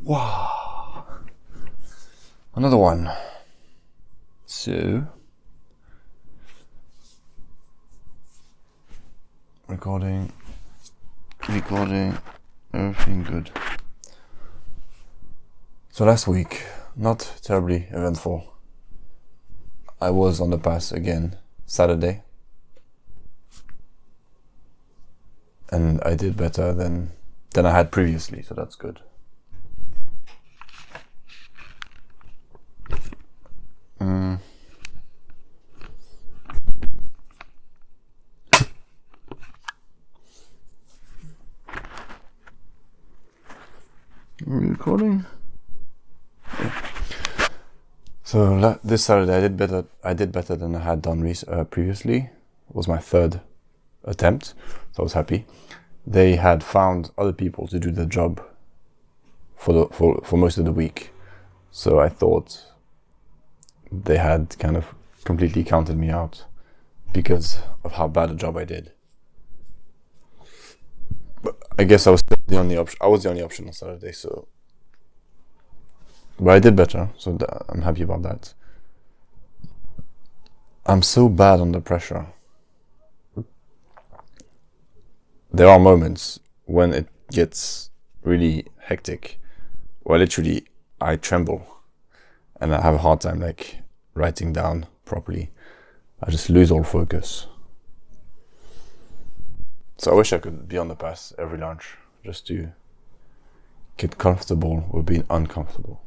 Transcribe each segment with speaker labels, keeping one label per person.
Speaker 1: Wow. Another one. So, recording, everything good. So last week, not terribly eventful. I was on the pass again Saturday, and I did better than I had previously, so that's good. Recording. So this Saturday I did better than I had done previously. It was my third attempt, so I was happy. They had found other people to do the job for most of the week, so I thought they had kind of completely counted me out because of how bad a job I did. But I guess I was the only option. I was the only option on Saturday, but I did better, so I'm happy about that. I'm so bad under pressure. There are moments when it gets really hectic, where literally I tremble and I have a hard time writing down properly. I just lose all focus. So I wish I could be on the pass every lunch just to get comfortable with being uncomfortable.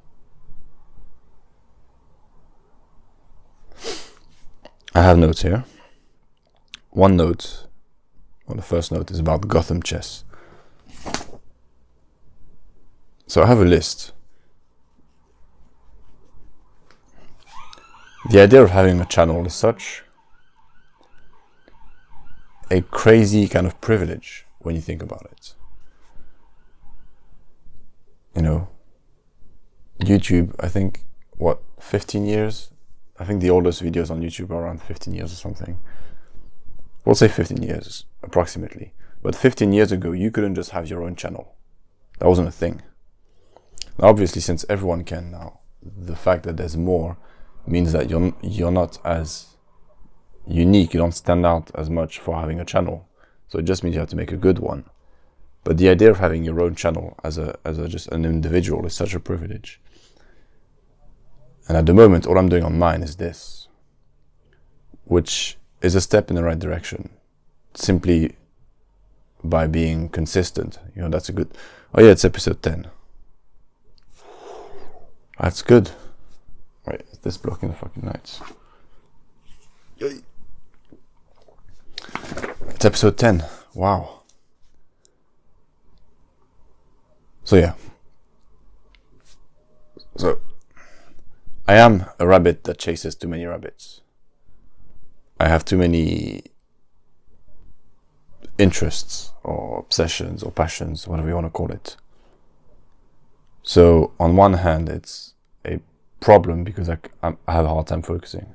Speaker 1: I have notes here. One note, the first note is about Gotham Chess. So I have a list. The idea of having a channel is such a crazy kind of privilege when you think about it. YouTube, I think, 15 years? I think the oldest videos on YouTube are around 15 years or something. We'll say 15 years, approximately. But 15 years ago, you couldn't just have your own channel. That wasn't a thing. Now, obviously, since everyone can now, the fact that there's more means that you're not as unique, you don't stand out as much for having a channel. So it just means you have to make a good one. But the idea of having your own channel as just an individual is such a privilege. And at the moment, all I'm doing on mine is this, which is a step in the right direction, simply by being consistent. That's a good... Oh yeah, it's episode 10. That's good. Wait, is this blocking the fucking lights? It's episode 10. Wow. So yeah. So I am a rabbit that chases too many rabbits. I have too many interests or obsessions or passions, whatever you want to call it. So on one hand, it's a problem because I have a hard time focusing.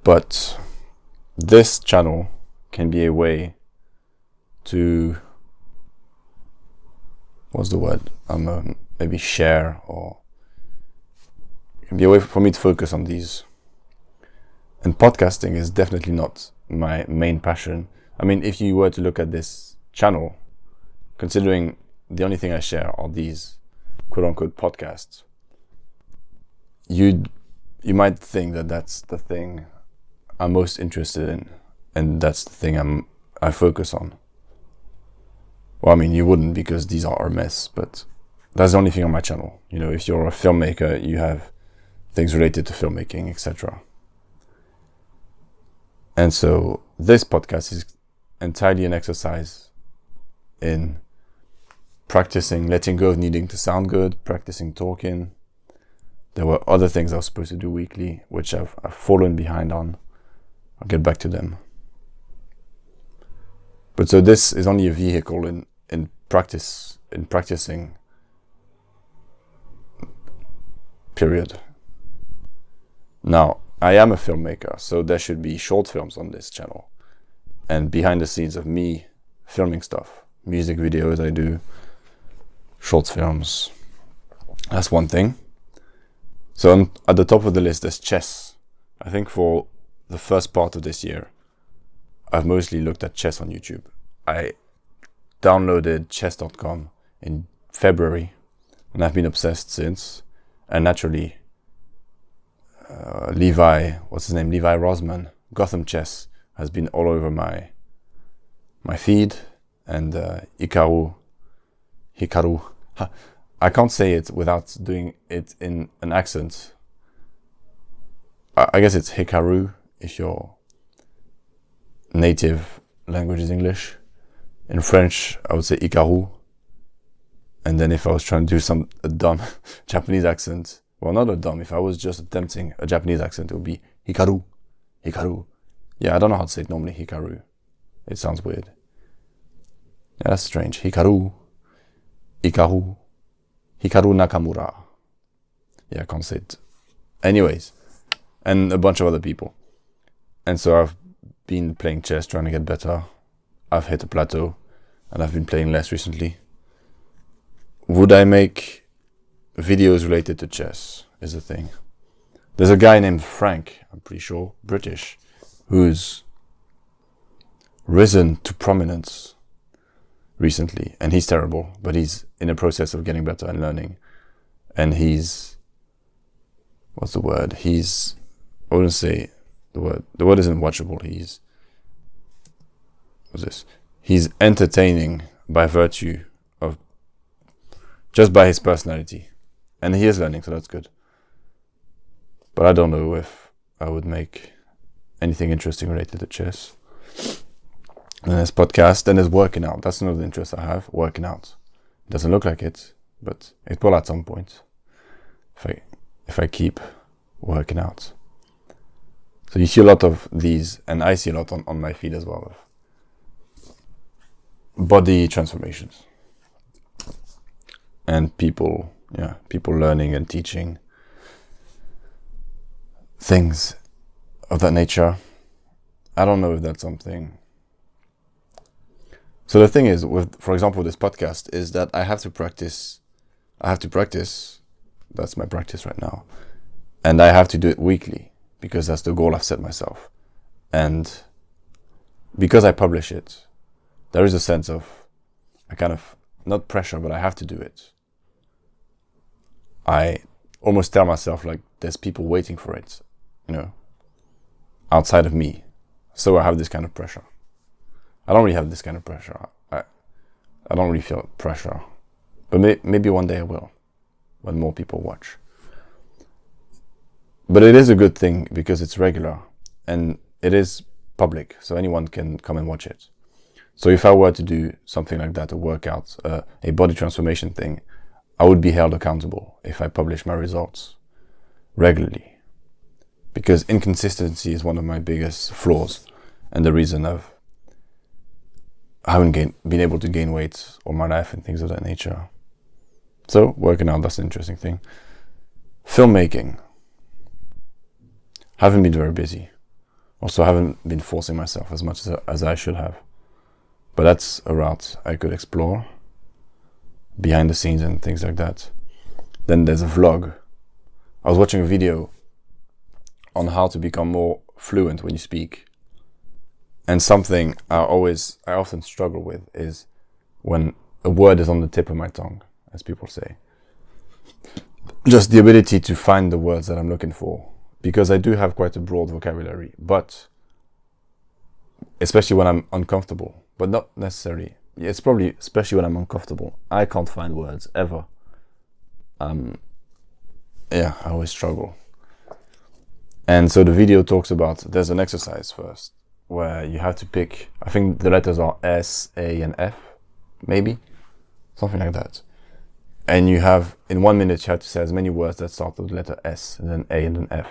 Speaker 1: But this channel can be a way to, what's the word? Maybe share, or it can be a way for me to focus on these. And podcasting is definitely not my main passion. I mean, if you were to look at this channel, considering the only thing I share are these quote-unquote podcasts, you might think that that's the thing I'm most interested in, and that's the thing I focus on. Well, I mean, you wouldn't, because these are a mess, but that's the only thing on my channel. If you're a filmmaker, you have things related to filmmaking, etc. And so this podcast is entirely an exercise in practicing letting go of needing to sound good, practicing talking. There were other things I was supposed to do weekly, which I've fallen behind on. I'll get back to them. But so this is only a vehicle in practicing, period. Now, I am a filmmaker, so there should be short films on this channel and behind the scenes of me filming stuff, music videos I do, short films. That's one thing. So at the top of the list, there's chess. I think for the first part of this year, I've mostly looked at chess on YouTube. I downloaded chess.com in February, and I've been obsessed since. And naturally, Levi Rosman, Gotham Chess, has been all over my feed, and Hikaru. I can't say it without doing it in an accent. I guess it's Hikaru if your native language is English. In French, I would say Hikaru. And then if I was trying to do a dumb Japanese accent, well, not a dumb, if I was just attempting a Japanese accent, it would be Hikaru. Hikaru. Yeah, I don't know how to say it normally, Hikaru. It sounds weird. Yeah, that's strange. Hikaru Nakamura. Yeah, I can't say it. Anyways, and a bunch of other people. And so I've been playing chess, trying to get better. I've hit a plateau, and I've been playing less recently. Would I make videos related to chess is the thing. There's a guy named Frank, I'm pretty sure, British, who's risen to prominence recently, and he's terrible, but he's in a process of getting better and learning. And he's, what's the word? I wouldn't say the word isn't watchable. He's entertaining by virtue of just by his personality, and he is learning, so that's good. But I don't know if I would make anything interesting related to chess. And there's podcast, then there's working out. That's another interest I have, working out. It doesn't look like it, but it will at some point if I keep working out. So you see a lot of these, and I see a lot on my feed as well, of body transformations. And people learning and teaching things of that nature. I don't know if that's something. So the thing is, for example, this podcast is that I have to practice. That's my practice right now. And I have to do it weekly because that's the goal I've set myself. And because I publish it, there is a sense of a kind of, not pressure, but I have to do it. I almost tell myself like there's people waiting for it, outside of me. So I have this kind of pressure. I don't really have this kind of pressure. I don't really feel pressure. But maybe one day I will, when more people watch. But it is a good thing because it's regular and it is public, so anyone can come and watch it. So if I were to do something like that, a workout, a body transformation thing, I would be held accountable if I publish my results regularly. Because inconsistency is one of my biggest flaws and the reason I haven't been able to gain weight all my life and things of that nature. So working out, that's an interesting thing. Filmmaking. Haven't been very busy. Also haven't been forcing myself as much as I should have. But that's a route I could explore. Behind the scenes and things like that. Then there's a vlog. I was watching a video on how to become more fluent when you speak. And something I often struggle with is when a word is on the tip of my tongue, as people say. Just the ability to find the words that I'm looking for. Because I do have quite a broad vocabulary, but especially when I'm uncomfortable, but not necessarily. It's probably especially when I'm uncomfortable. I can't find words ever. I always struggle. And so the video talks about, there's an exercise first where you have to pick, I think the letters are S, A, and F, maybe, something like that. And you have, in 1 minute, you have to say as many words that start with the letter S, and then A, and then F.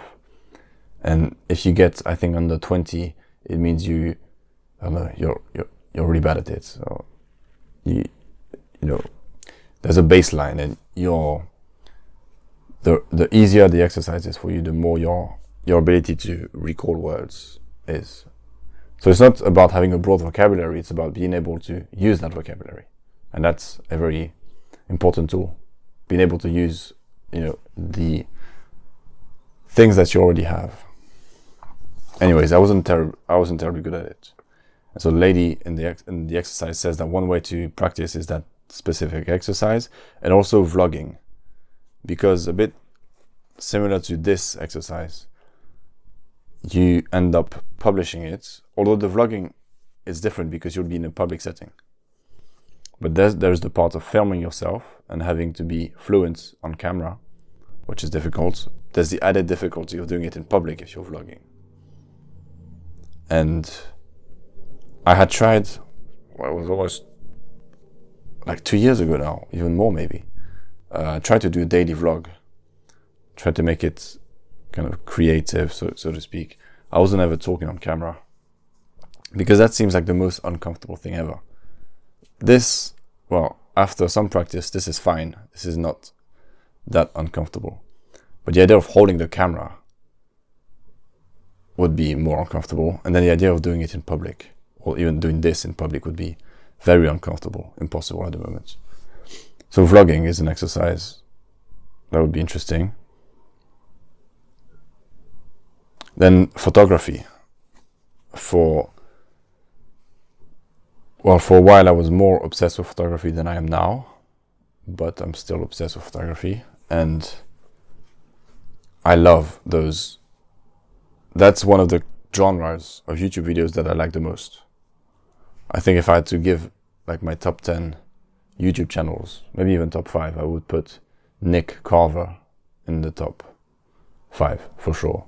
Speaker 1: And if you get, I think, under 20, it means you're really bad at it. So there's a baseline, and the easier the exercise is for you, the more your ability to recall words is. So it's not about having a broad vocabulary, it's about being able to use that vocabulary. And that's a very important tool. Being able to use, the things that you already have. Anyways, I wasn't terribly good at it. And so the lady in the exercise says that one way to practice is that specific exercise, and also vlogging, because a bit similar to this exercise, you end up publishing it, although the vlogging is different because you'll be in a public setting. But there's the part of filming yourself and having to be fluent on camera, which is difficult. There's the added difficulty of doing it in public if you're vlogging. And I had tried, well, it was almost like 2 years ago now, even more maybe. I tried to do a daily vlog, tried to make it kind of creative, so to speak. I wasn't ever talking on camera, because that seems like the most uncomfortable thing ever. This, well, after some practice, this is fine. This is not that uncomfortable. But the idea of holding the camera would be more uncomfortable. And then the idea of doing it in public, or even doing this in public, would be very uncomfortable, impossible at the moment. So vlogging is an exercise that would be interesting. Then photography. For a while I was more obsessed with photography than I am now, but I'm still obsessed with photography, and I love those. That's one of the genres of YouTube videos that I like the most. I think if I had to give like my top 10 YouTube channels, maybe even top 5, I would put Nick Carver in the top 5 for sure.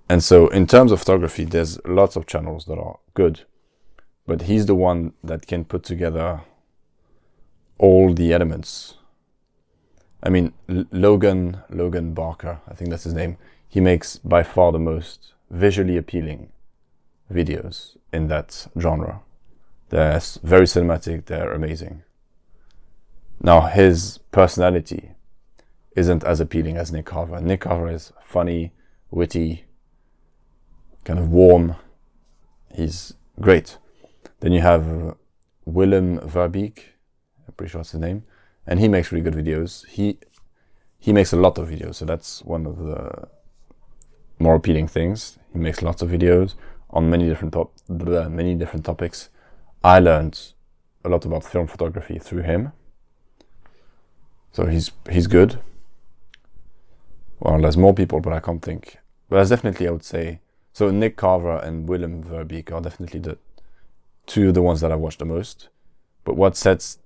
Speaker 1: And so in terms of photography, there's lots of channels that are good, but he's the one that can put together all the elements. I mean, Logan Barker, I think that's his name. He makes by far the most visually appealing videos in that genre. They're very cinematic, they're amazing. Now, his personality isn't as appealing as Nick Carver. Nick Carver is funny, witty, kind of warm. He's great. Then you have Willem Verbeek, I'm pretty sure that's his name, and he makes really good videos. He makes a lot of videos, so that's one of the more appealing things. He makes lots of videos on many different topics. I learned a lot about film photography through him, so he's good. Well, there's more people, but I can't think. But that's definitely, I would say. So Nick Carver and Willem Verbeek are definitely the two of the ones that I watch the most. But what sets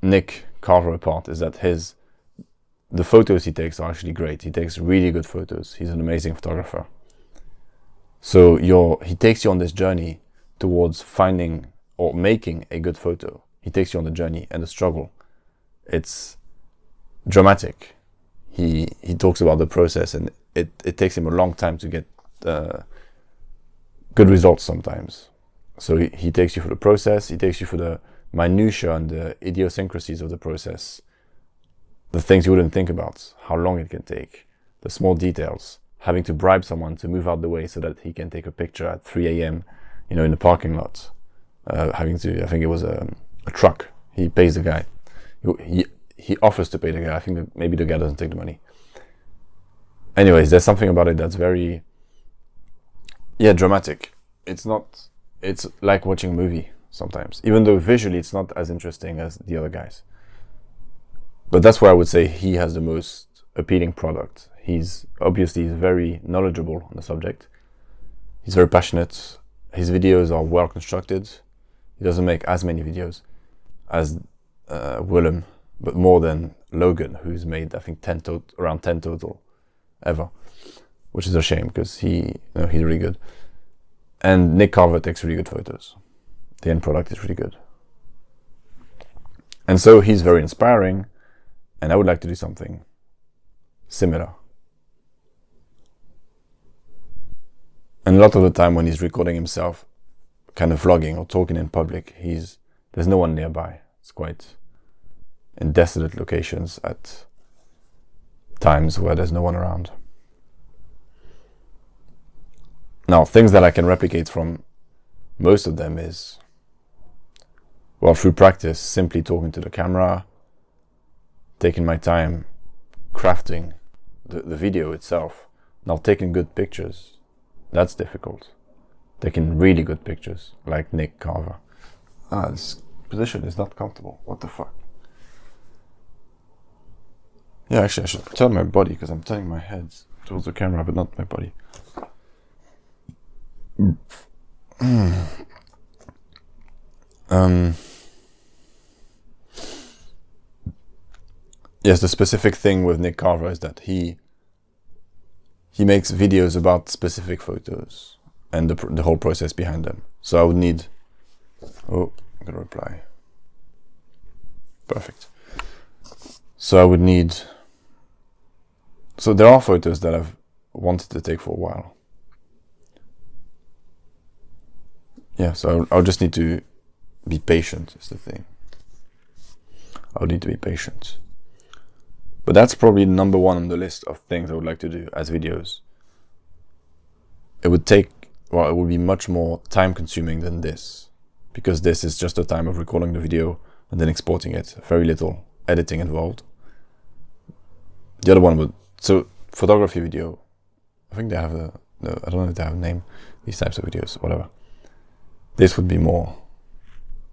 Speaker 1: Nick Carver apart is that the photos he takes are actually great. He takes really good photos. He's an amazing photographer. So he takes you on this journey towards finding or making a good photo. He takes you on the journey and the struggle. It's dramatic. He talks about the process, and it takes him a long time to get good results sometimes. So he takes you through the process, he takes you through the minutiae and the idiosyncrasies of the process, the things you wouldn't think about, how long it can take, the small details, having to bribe someone to move out the way so that he can take a picture at 3 a.m., in the parking lot, I think it was a truck, he pays the guy, he offers to pay the guy, I think that maybe the guy doesn't take the money. Anyways, there's something about it that's very, dramatic. It's like watching a movie sometimes, even though visually it's not as interesting as the other guys. But that's where I would say he has the most appealing product. He's very knowledgeable on the subject. He's very passionate. His videos are well constructed. He doesn't make as many videos as Willem, but more than Logan, who's made, I think, around 10 total ever, which is a shame because he's really good. And Nick Carver takes really good photos. The end product is really good. And so he's very inspiring, and I would like to do something similar. And a lot of the time when he's recording himself, kind of vlogging or talking in public, there's no one nearby. It's quite in desolate locations at times where there's no one around. Now, things that I can replicate from most of them is, well, through practice, simply talking to the camera, taking my time, crafting the video itself. Now, taking good pictures, that's difficult. Taking really good pictures, like Nick Carver. This position is not comfortable. What the fuck? Yeah, actually, I should turn my body because I'm turning my head towards the camera, but not my body. Yes, the specific thing with Nick Carver is that he makes videos about specific photos and the whole process behind them. So I would need... Oh, I'm gonna reply. Perfect. So I would need... So there are photos that I've wanted to take for a while. Yeah, so I'll just need to be patient is the thing. I'll need to be patient. But that's probably number one on the list of things I would like to do as videos. It would be much more time consuming than this, because this is just the time of recording the video and then exporting it. Very little editing involved. The other one would, so photography video, I think they have I don't know if they have a name, these types of videos, whatever. This would be more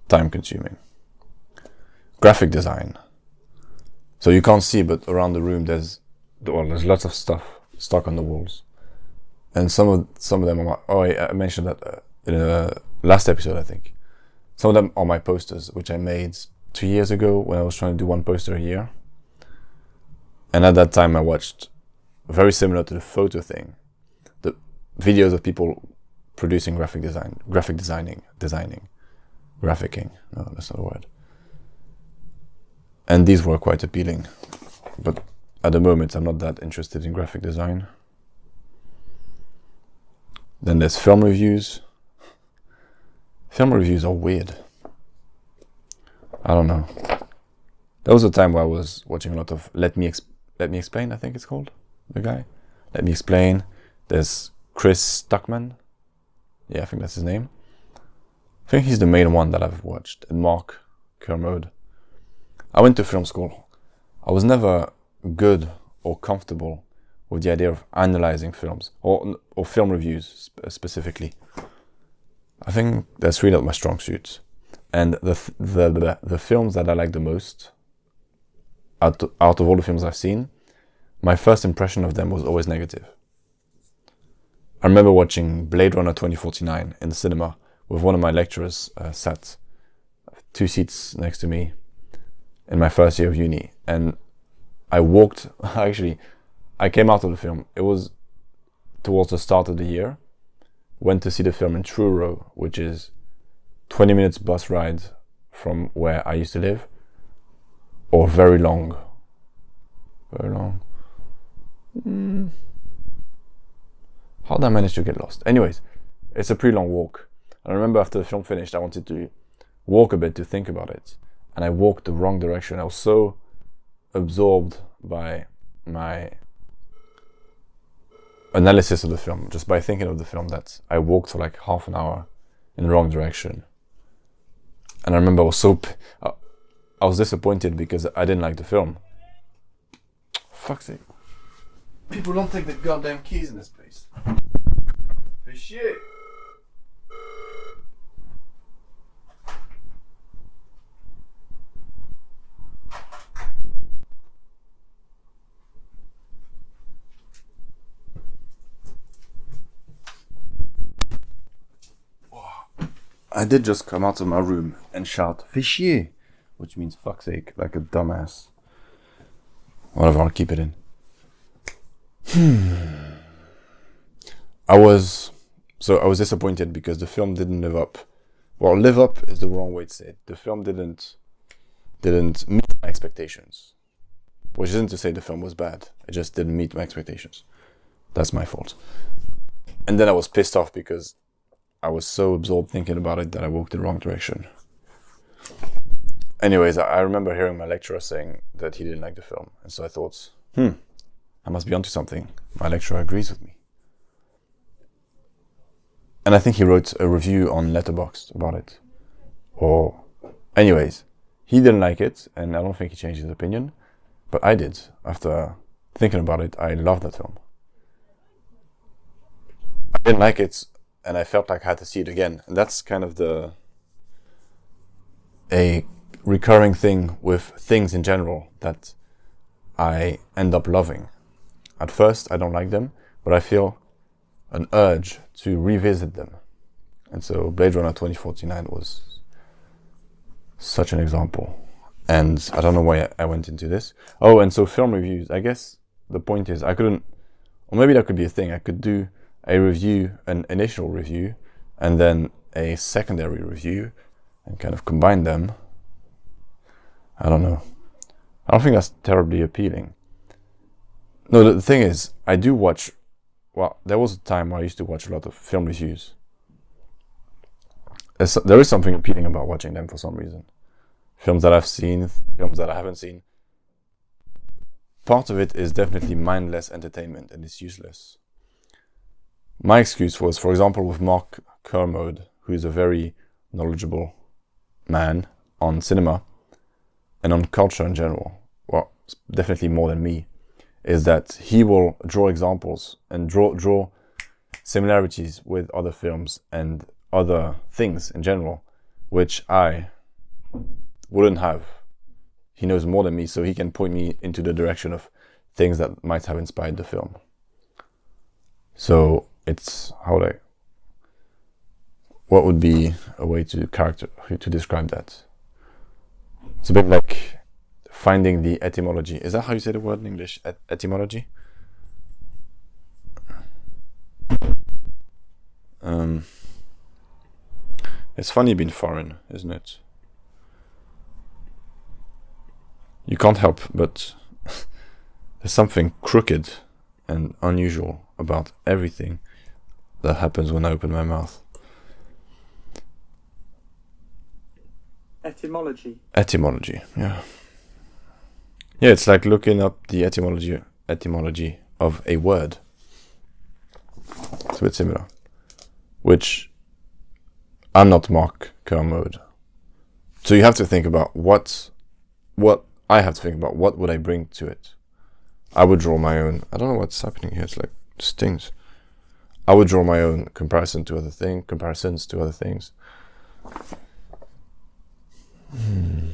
Speaker 1: time consuming. Graphic design. So you can't see, but around the room there's lots of stuff stuck on the walls, and some of them are I mentioned that in a last episode, I think. Some of them are my posters, which I made 2 years ago when I was trying to do one poster a year. And at that time, I watched, very similar to the photo thing, the videos of people producing graphicking. No, that's not a word. And these were quite appealing, but at the moment I'm not that interested in graphic design. Then there's film reviews. Film reviews are weird. I don't know. There was a time where I was watching a lot of Let Me Explain, I think it's called, the guy. Let Me Explain. There's Chris Stuckman. Yeah, I think that's his name. I think he's the main one that I've watched. And Mark Kermode. I went to film school. I was never good or comfortable with the idea of analyzing films or film reviews specifically. I think that's really not my strong suit. And the films that I like the most, out of all the films I've seen, my first impression of them was always negative. I remember watching Blade Runner 2049 in the cinema with one of my lecturers sat 2 seats next to me in my first year of uni, and I came out of the film. It was towards the start of the year. Went to see the film in Truro, which is 20 minutes bus ride from where I used to live, or very long. How did I manage to get lost? Anyways, it's a pretty long walk. I remember after the film finished, I wanted to walk a bit to think about it. And I walked the wrong direction. I was so absorbed by my analysis of the film, just by thinking of the film, that I walked for like half an hour in the wrong direction. And I remember I was disappointed because I didn't like the film. Fuck's sake. People don't take the goddamn keys in this place. For shit. I did just come out of my room and shout "Fichier," which means fuck's sake, like a dumbass. Whatever, I'll keep it in. I was disappointed because the film didn't live up. Well, live up is the wrong way to say it. The film didn't meet my expectations. Which isn't to say the film was bad. It just didn't meet my expectations. That's my fault. And then I was pissed off because I was so absorbed thinking about it that I walked in the wrong direction. Anyways, I remember hearing my lecturer saying that he didn't like the film. And so I thought, I must be onto something. My lecturer agrees with me. And I think he wrote a review on Letterboxd about it. Or Anyways, he didn't like it, and I don't think he changed his opinion, but I did. After thinking about it, I loved that film. I didn't like it, and I felt like I had to see it again. And that's kind of a recurring thing with things in general that I end up loving. At first, I don't like them, but I feel an urge to revisit them. And so Blade Runner 2049 was such an example. And I don't know why I went into this. Oh, and so film reviews. I guess the point is I couldn't, or maybe that could be a thing. I could do a review, an initial review, and then a secondary review, and kind of combine them. I don't know. I don't think that's terribly appealing. No, the thing is, I do watch, well, there was a time where I used to watch a lot of film reviews. There is something appealing about watching them for some reason. Films that I've seen, films that I haven't seen. Part of it is definitely mindless entertainment and it's useless. My excuse was, for example, with Mark Kermode, who is a very knowledgeable man on cinema and on culture in general, well, definitely more than me, is that he will draw examples and draw similarities with other films and other things in general, which I wouldn't have. He knows more than me, so he can point me into the direction of things that might have inspired the film. So it's what would be a way to describe that? It's a bit like finding the etymology. Is that how you say the word in English? Etymology? It's funny being foreign, isn't it? You can't help but there's something crooked and unusual about everything that happens when I open my mouth.
Speaker 2: Etymology.
Speaker 1: Etymology, yeah. Yeah, it's like looking up the etymology of a word. It's a bit similar. Which, I'm not Mark Kermode. So you have to think about what I have to think about, what would I bring to it? I would draw my own, I don't know what's happening here, it's like stings. I would draw my own comparisons to other things. And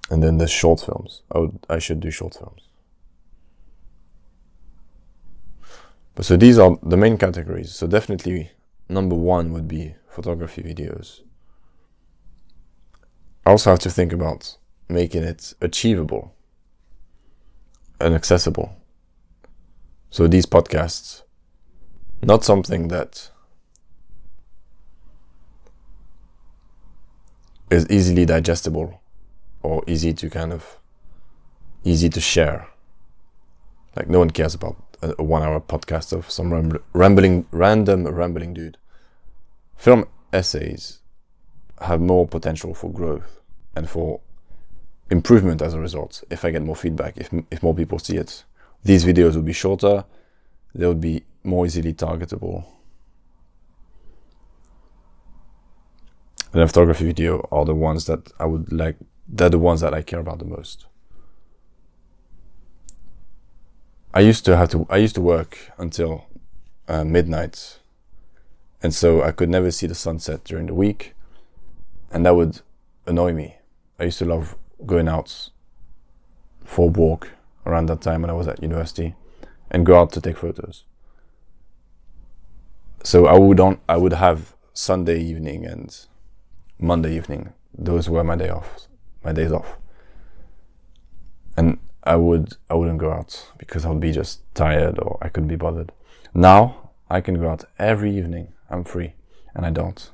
Speaker 1: then there's short films. I should do short films. But so these are the main categories. So definitely number one would be photography videos. I also have to think about making it achievable and accessible. So these podcasts, not something that is easily digestible or easy to share. Like no one cares about a 1 hour podcast of some random rambling dude. Film essays have more potential for growth and for improvement as a result. If I get more feedback, if more people see it, these videos will be shorter, they will be more easily targetable. And a photography video are the ones that I would like. They're the ones that I care about the most. I used to work until midnight, and so I could never see the sunset during the week, and that would annoy me. I used to love going out for a walk around that time when I was at university, and go out to take photos. So I would have Sunday evening and Monday evening. Those were my days off. And I wouldn't go out because I would be just tired or I couldn't be bothered. Now I can go out every evening. I'm free, and I don't.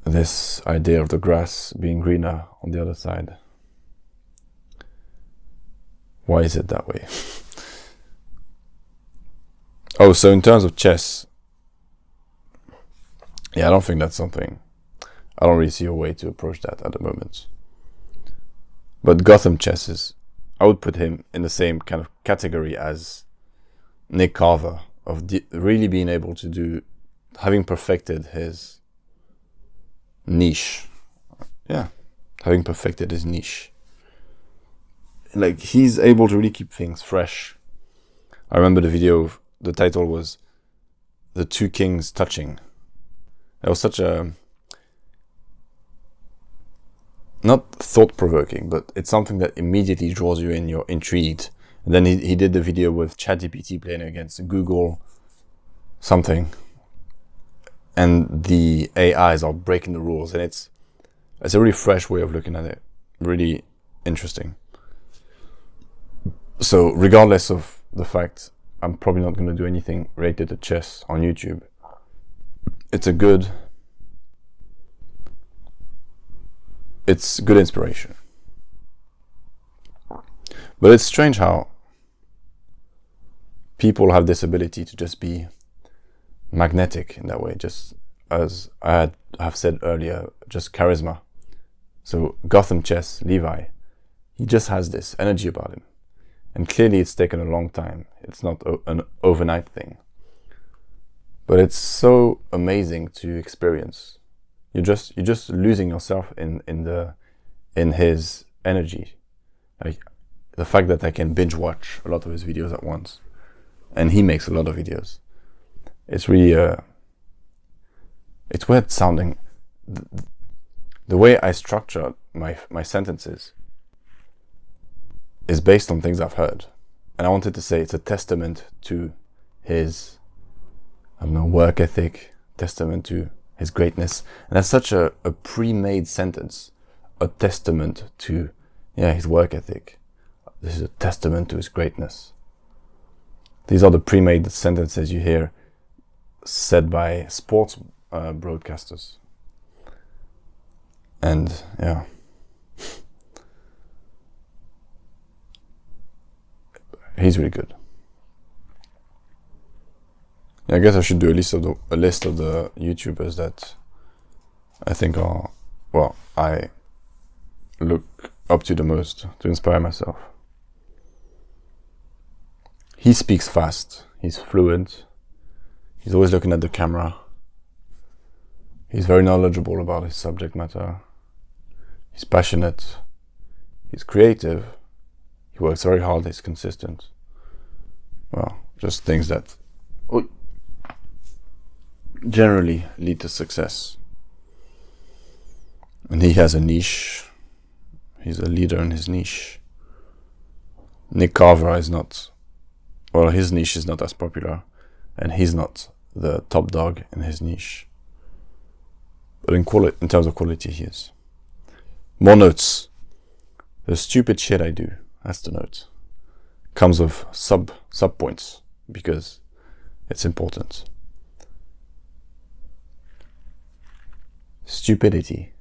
Speaker 1: This idea of the grass being greener on the other side. Why is it that way? Oh, so in terms of chess, yeah, I don't think that's something. I don't really see a way to approach that at the moment. But Gotham Chess I would put him in the same kind of category as Nick Carver, of really being able to do, having perfected his niche. Yeah, having perfected his niche. Like, he's able to really keep things fresh. I remember the video, the title was The Two Kings Touching. It was such a, not thought-provoking, but it's something that immediately draws you in, you're intrigued. And then he did the video with ChatGPT playing against Google something. And the AIs are breaking the rules. And it's a really fresh way of looking at it. Really interesting. So regardless of the fact I'm probably not going to do anything related to chess on YouTube, it's good inspiration. But it's strange how people have this ability to just be magnetic in that way, just as I have said earlier, just charisma. So Gotham Chess, Levi, he just has this energy about him. And clearly it's taken a long time. It's not an overnight thing. But it's so amazing to experience. You're just losing yourself in his energy. Like, the fact that I can binge watch a lot of his videos at once. And he makes a lot of videos. It's really it's weird sounding. The way I structure my sentences is based on things I've heard. And I wanted to say it's a testament to his, work ethic, testament to his greatness. And that's such a pre-made sentence, a testament to, his work ethic. This is a testament to his greatness. These are the pre-made sentences you hear said by sports broadcasters. And, he's really good. I guess I should do a list of the YouTubers that I think I look up to the most to inspire myself. He speaks fast. He's fluent. He's always looking at the camera. He's very knowledgeable about his subject matter. He's passionate. He's creative. He works very hard. He's consistent. Well, just things that generally lead to success. And he has a niche. He's a leader in his niche. Nick Carver is not, his niche is not as popular, and he's not the top dog in his niche. But in terms of quality, he is. More notes. The stupid shit I do, that's the note. Comes with sub points because it's important. Stupidity.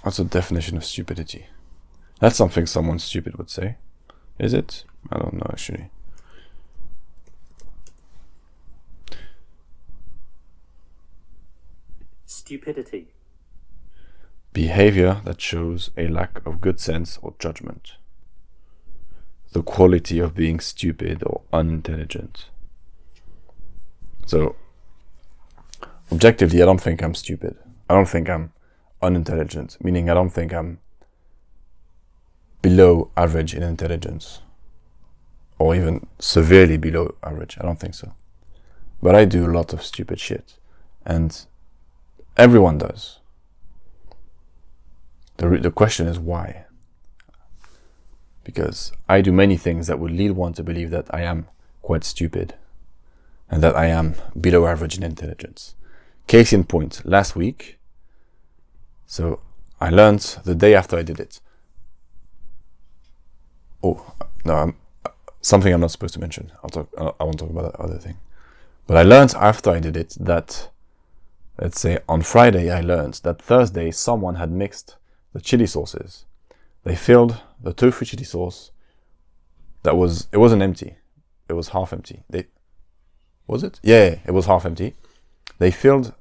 Speaker 1: What's the definition of stupidity? That's something someone stupid would say. Is it? I don't know, actually.
Speaker 2: Stupidity.
Speaker 1: Behavior that shows a lack of good sense or judgment. The quality of being stupid or unintelligent. So, objectively, I don't think I'm stupid. I don't think I'm unintelligent, meaning I don't think I'm below average in intelligence, or even severely below average. I don't think so. But I do a lot of stupid shit, and everyone does. The question is why? Because I do many things that would lead one to believe that I am quite stupid and that I am below average in intelligence. Case in point, last week, so I learned the day after I did it. Something I'm not supposed to mention. I won't talk about that other thing. But I learned after I did it that, let's say on Friday, I learned that Thursday someone had mixed the chili sauces. They filled the tofu chili sauce. It wasn't empty. It was half empty. Was it? Yeah, it was half empty. They filled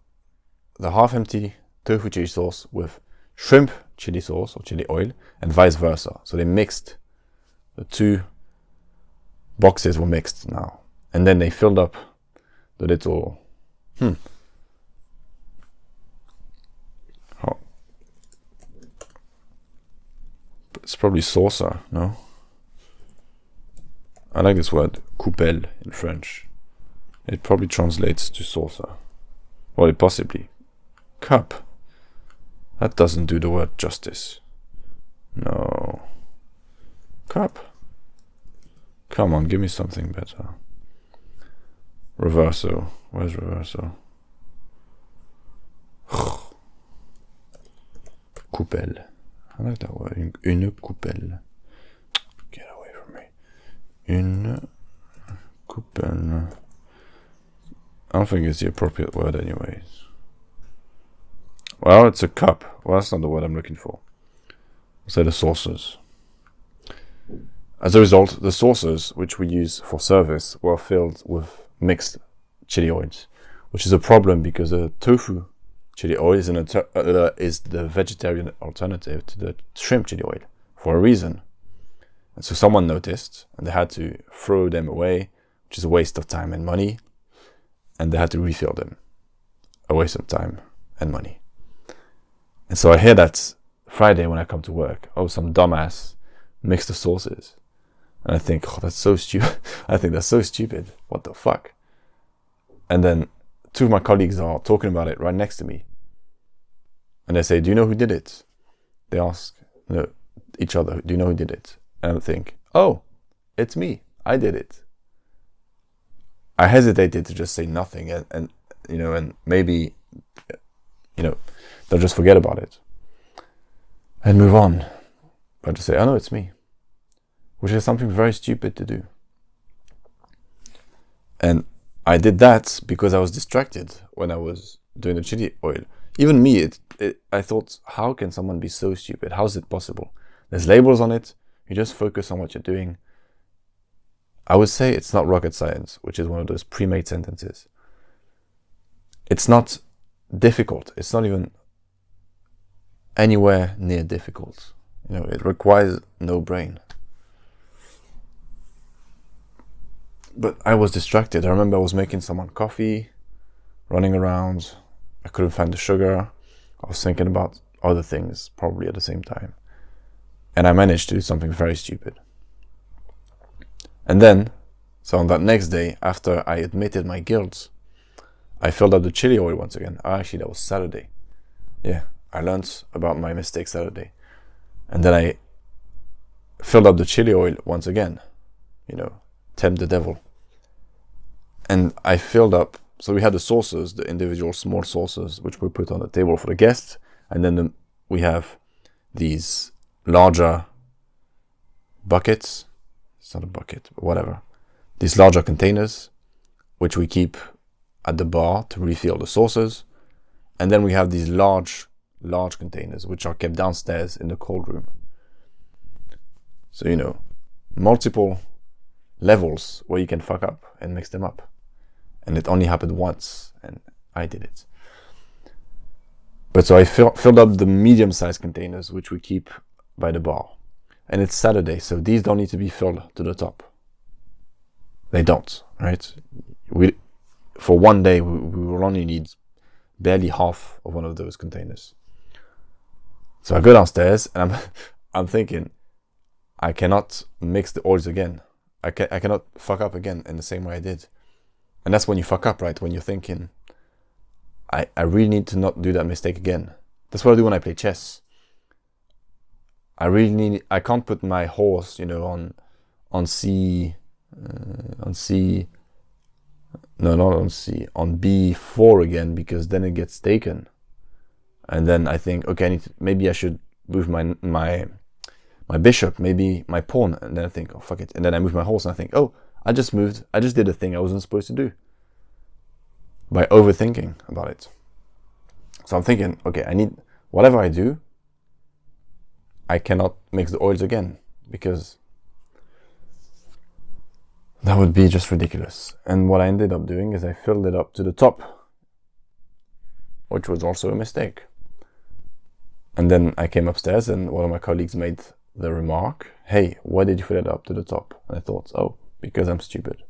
Speaker 1: the half empty tofu chili sauce with shrimp chili sauce or chili oil and vice versa. So they mixed, the two boxes were mixed now. And then they filled up the little It's probably saucer, no? I like this word, coupelle, in French. It probably translates to saucer. Well, it possibly. Cup. That doesn't do the word justice. No. Cup. Come on, give me something better. Reverso. Where's reverso? Coupelle. I like that word. Une coupelle. Get away from me. Une coupelle. I don't think it's the appropriate word anyways. Well, it's a cup. Well, that's not the word I'm looking for. I'll say the saucers. As a result, the saucers, which we use for service, were filled with mixed chili oils, which is a problem because the tofu chili oil is the vegetarian alternative to the shrimp chili oil for a reason. And so someone noticed, and they had to throw them away, which is a waste of time and money, and they had to refill them. A waste of time and money. And so I hear that Friday when I come to work, oh, some dumbass mixed the sauces. And I think, oh, that's so stupid. I think that's so stupid. What the fuck? And then two of my colleagues are talking about it right next to me. And they say, do you know who did it? They ask each other, do you know who did it? And I think, oh, it's me. I did it. I hesitated to just say nothing and maybe, they'll just forget about it and move on. But to say, oh no, it's me. Which is something very stupid to do. And I did that because I was distracted when I was doing the chili oil. Even me, I thought, how can someone be so stupid? How is it possible? There's labels on it. You just focus on what you're doing. I would say it's not rocket science, which is one of those pre-made sentences. It's not difficult. It's not even anywhere near difficult. It requires no brain. But I was distracted. I remember I was making someone coffee, running around. I couldn't find the sugar. I was thinking about other things, probably at the same time. And I managed to do something very stupid. And then, so on that next day, after I admitted my guilt, I filled up the chili oil once again. Actually, that was Saturday. Yeah, I learned about my mistake Saturday. And then I filled up the chili oil once again. Tempt the devil. And I filled up, so we had the saucers, the individual small saucers, which we put on the table for the guests. And then we have these larger buckets. It's not a bucket, but whatever. These larger containers, which we keep at the bar to refill the saucers. And then we have these large containers, which are kept downstairs in the cold room. So, multiple levels where you can fuck up and mix them up. And it only happened once, and I did it. But so I filled up the medium-sized containers, which we keep by the bar. And it's Saturday, so these don't need to be filled to the top. They don't, right? For one day, we will only need barely half of one of those containers. So I go downstairs, and I'm thinking, I cannot mix the oils again. I cannot fuck up again in the same way I did. And that's when you fuck up, right? When you're thinking, I really need to not do that mistake again. That's what I do when I play chess. I can't put my horse, on B4 again, because then it gets taken. And then I think, okay, maybe I should move my bishop, maybe my pawn, and then I think, oh fuck it, and then I move my horse, and I think, oh, I just did a thing I wasn't supposed to do by overthinking about it. So I'm thinking, okay, whatever I do, I cannot mix the oils again, because that would be just ridiculous. And what I ended up doing is I filled it up to the top, which was also a mistake. And then I came upstairs, and one of my colleagues made the remark, hey, why did you fill it up to the top? And I thought, oh, because I'm stupid.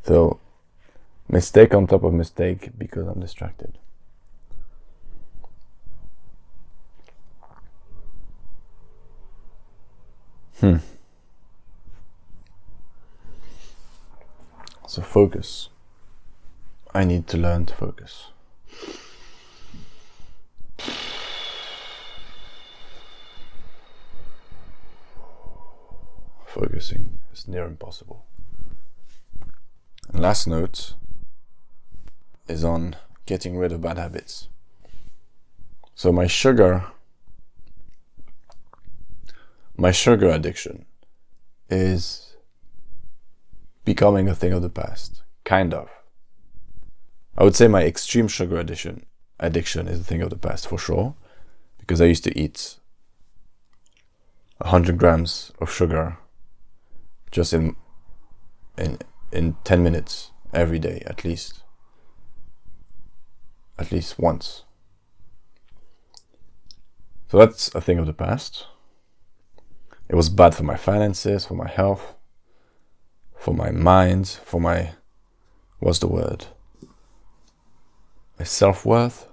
Speaker 1: So, mistake on top of mistake because I'm distracted. So focus. I need to learn to focus. Focusing is near impossible. And last note is on getting rid of bad habits. So my sugar addiction is becoming a thing of the past, kind of. I would say my extreme sugar addiction is a thing of the past for sure, because I used to eat 100 grams of sugar just in 10 minutes every day, at least once. So that's a thing of the past. It was bad for my finances, for my health, for my mind, for my, what's the word? My self-worth.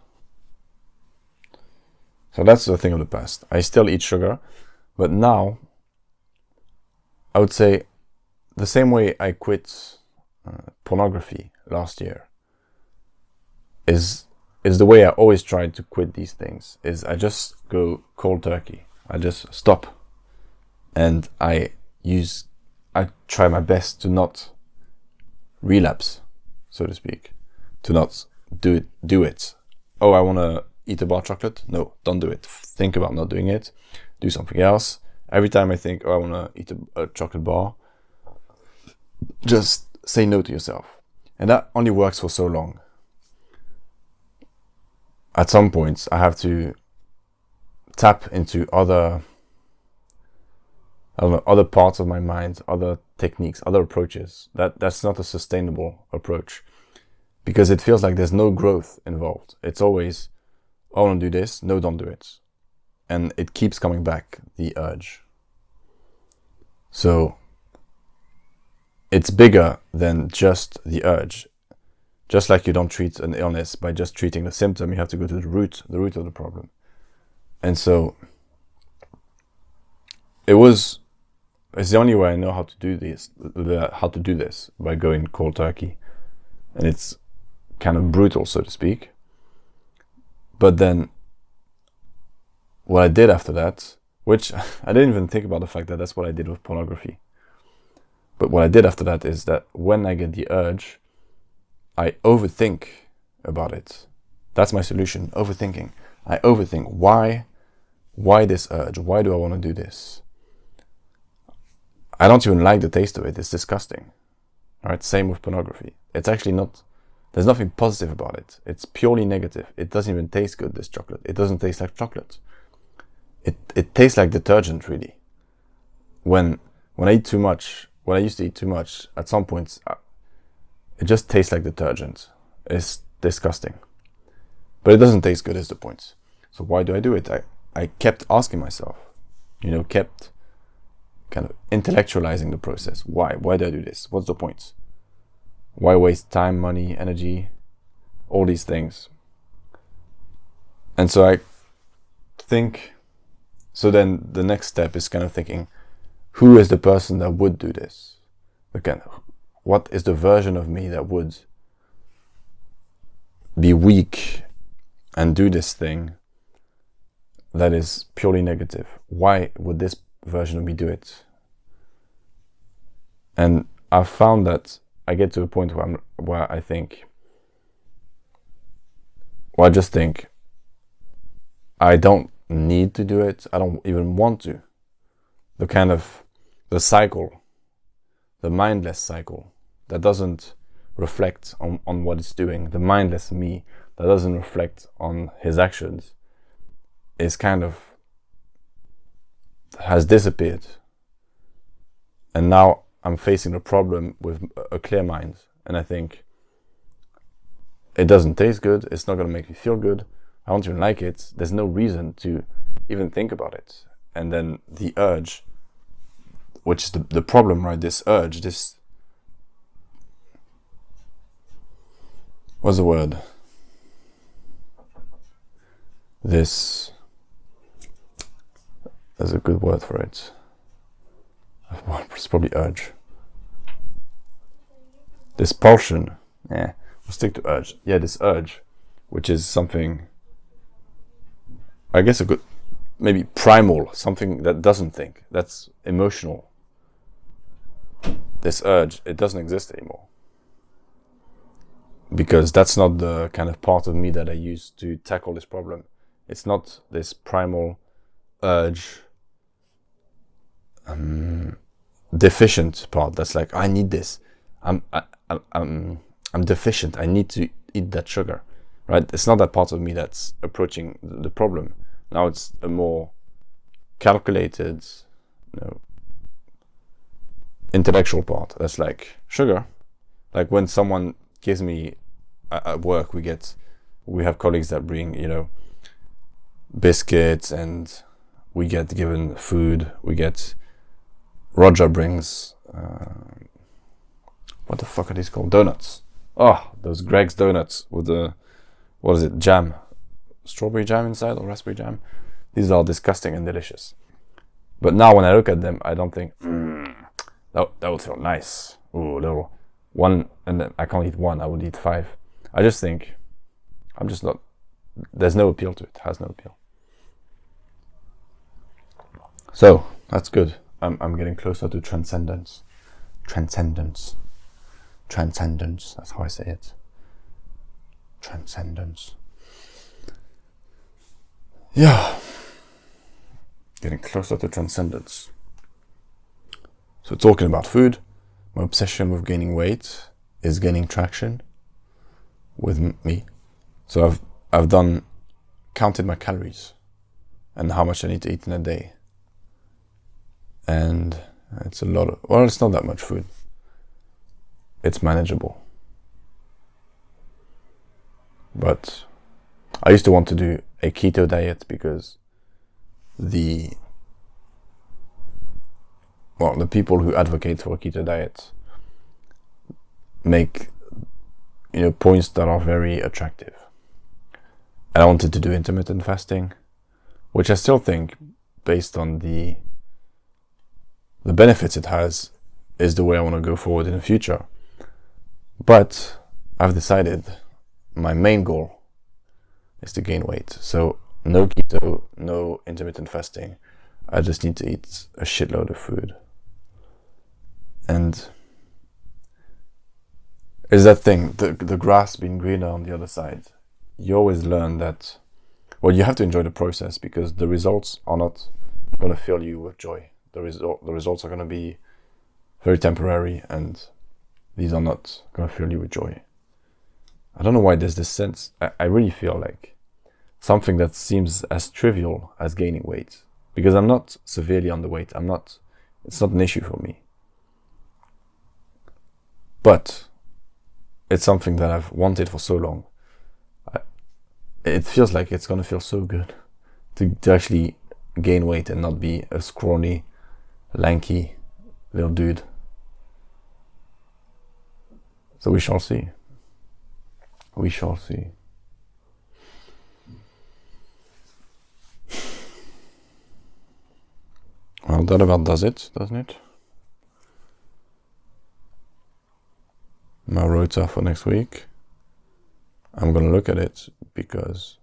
Speaker 1: So that's a thing of the past. I still eat sugar, but now I would say the same way I quit pornography last year is the way I always try to quit these things. Is I just go cold turkey. I just stop, and I try my best to not relapse, so to speak, to not do it. Oh, I want to eat a bar of chocolate? No, don't do it. Think about not doing it. Do something else. Every time I think, oh, I want to eat a chocolate bar, just say no to yourself. And that only works for so long. At some points, I have to tap into other parts of my mind, other techniques, other approaches. That's not a sustainable approach, because it feels like there's no growth involved. It's always, oh, I want to do this. No, don't do it. And it keeps coming back, the urge. So it's bigger than just the urge. Just like you don't treat an illness by just treating the symptom, you have to go to the root of the problem. And so it's the only way I know how to do this, by going cold turkey. And it's kind of brutal, so to speak. But then what I did after that, which I didn't even think about the fact that that's what I did with pornography. But what I did after that is that when I get the urge, I overthink about it. That's my solution, overthinking. I overthink. Why this urge? Why do I want to do this? I don't even like the taste of it. It's disgusting. All right, same with pornography. It's actually not, there's nothing positive about it. It's purely negative. It doesn't even taste good, this chocolate. It doesn't taste like chocolate. It tastes like detergent, really. When I eat too much, when I used to eat too much, at some points, it just tastes like detergent. It's disgusting. But it doesn't taste good, is the point. So why do I do it? I kept asking myself, kept kind of intellectualizing the process. Why? Why do I do this? What's the point? Why waste time, money, energy, all these things? And so I think, so then the next step is kind of thinking, who is the person that would do this? Again, what is the version of me that would be weak and do this thing that is purely negative? Why would this version of me do it? And I've found that I get to a point where I think, I just think, I don't need to do it. I don't even want to. The cycle, the mindless cycle that doesn't reflect on what it's doing, the mindless me that doesn't reflect on his actions, has disappeared. And now I'm facing a problem with a clear mind, and I think, it doesn't taste good, it's not going to make me feel good, I don't even like it, there's no reason to even think about it. And then the urge, which is the problem, right? This urge, what's the word? There's a good word for it. Well, it's probably urge. This pulsion, we'll stick to urge. Yeah, this urge, which is something, I guess a good, maybe primal, something that doesn't think, that's emotional. This urge, it doesn't exist anymore. Because that's not the kind of part of me that I use to tackle this problem. It's not this primal urge, deficient part that's like, I need this. I'm deficient. I need to eat that sugar, right? It's not that part of me that's approaching the problem. Now it's a more calculated, intellectual part. That's like sugar. Like when someone gives me at work, we have colleagues that bring, biscuits, and we get given food. Roger brings, what the fuck are these called? Donuts. Oh, those Greg's donuts with the, what is it, jam? Strawberry jam inside or raspberry jam? These are disgusting and delicious. But now when I look at them, I don't think, that would feel nice. Ooh, little one, and then I can't eat one, I would eat 5. I just think, there's no appeal to it, has no appeal. So, that's good. I'm getting closer to transcendence. Transcendence, that's how I say it. Transcendence. Yeah. Getting closer to transcendence. So talking about food, my obsession with gaining weight is gaining traction with me. So I've counted my calories and how much I need to eat in a day. And it's a lot of, well, it's not that much food. It's manageable. But I used to want to do a keto diet because the people who advocate for a keto diet make points that are very attractive. And I wanted to do intermittent fasting, which I still think, based on the benefits it has, is the way I want to go forward in the future. But I've decided my main goal is to gain weight. So no keto, no intermittent fasting. I just need to eat a shitload of food. And it's that thing, the grass being greener on the other side. You always learn that, well, you have to enjoy the process, because the results are not going to fill you with joy. The results are going to be very temporary, and these are not going to fill you with joy. I don't know why there's this sense. I really feel like something that seems as trivial as gaining weight, because I'm not severely underweight. It's not an issue for me. But it's something that I've wanted for so long. It feels like it's going to feel so good to actually gain weight and not be a scrawny, lanky little dude. So we shall see. We shall see. Well, that about does it, doesn't it? My rota for next week. I'm gonna look at it because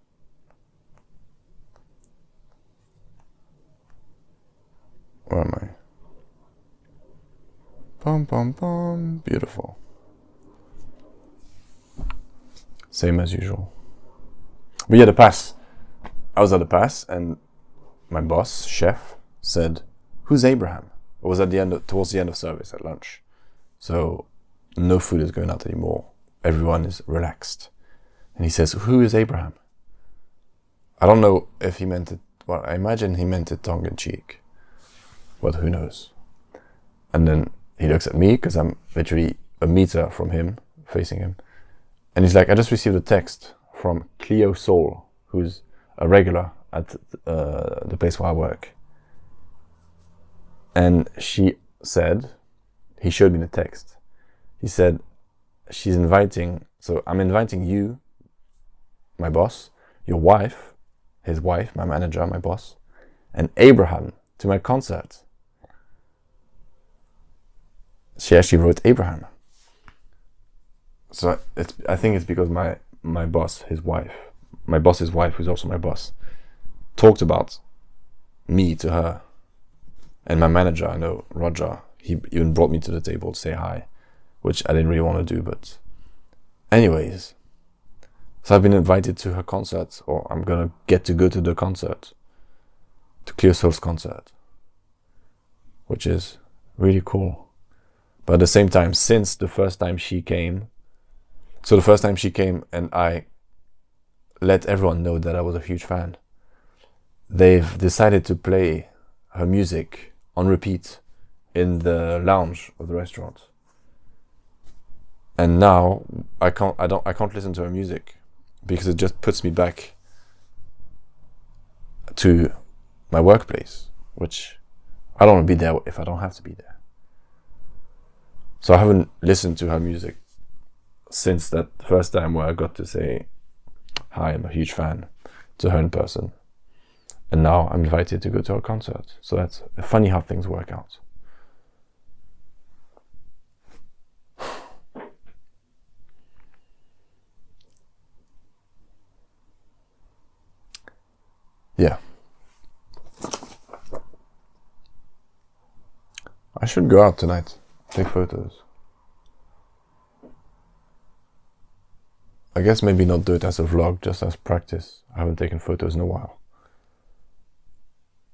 Speaker 1: where am I? Pom pom pom. Beautiful. Same as usual. But yeah, the pass. I was at the pass, and my boss, chef, said, "Who's Abraham?" It was towards the end of service at lunch. So no food is going out anymore. Everyone is relaxed. And he says, "Who is Abraham?" I don't know if he meant it, well, I imagine he meant it tongue in cheek. But who knows? And then he looks at me, because I'm literally a meter from him, facing him. And he's like, "I just received a text from Cleo Soul, who's a regular at the place where I work." And she said, he showed me the text. He said, I'm inviting you, my boss, your wife, his wife, my manager, my boss, and Abraham to my concert. she actually wrote Abraham. So I think it's because my boss, my boss's wife, who's also my boss, talked about me to her. And my manager, I know, Roger, he even brought me to the table to say hi, which I didn't really want to do, but anyways. So I've been invited to her concert, or I'm gonna get to go to the concert, to Clear Soul's concert, which is really cool. But at the same time, since the first time she came, and I let everyone know that I was a huge fan, they've decided to play her music on repeat in the lounge of the restaurant. And now I can't listen to her music because it just puts me back to my workplace, which I don't want to be there if I don't have to be there. So I haven't listened to her music since that first time where I got to say hi, I'm a huge fan, to her in person. And now I'm invited to go to her concert. So that's funny how things work out. Yeah. I should go out tonight, take photos. I guess maybe not do it as a vlog, just as practice. I haven't taken photos in a while.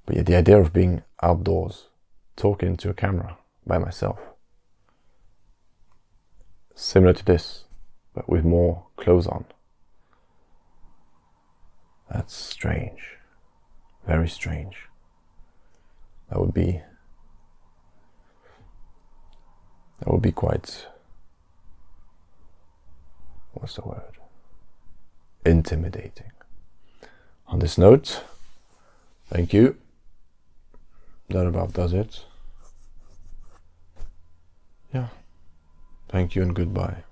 Speaker 1: But yeah, the idea of being outdoors, talking to a camera by myself, similar to this, but with more clothes on. That's strange. Very strange. That would be quite, what's the word? Intimidating. On this note, thank you. That about does it. Yeah. Thank you and goodbye.